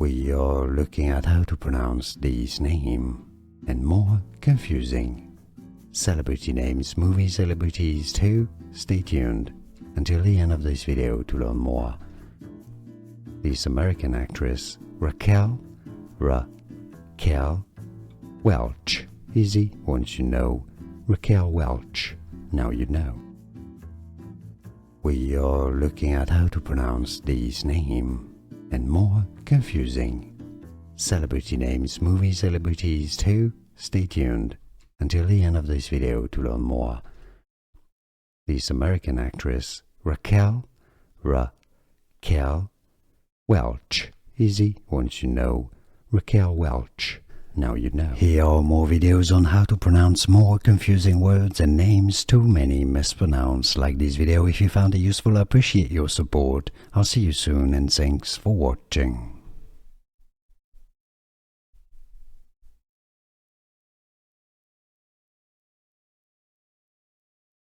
We are looking at how to pronounce this name and more confusing celebrity names, movie celebrities too. Stay tuned until the end of this video to learn more. This American actress Raquel Welch. Easy once you know Raquel Welch. Now you know. We are looking at how to pronounce this name and more confusing celebrity names, movie celebrities too. Stay tuned until the end of this video to learn more. This American actress Raquel Welch. Easy once you know Raquel Welch. Now you know. Here are more videos on how to pronounce more confusing words and names too many mispronounced. Like this video if you found it useful. I appreciate your support. I'll see you soon and thanks for watching.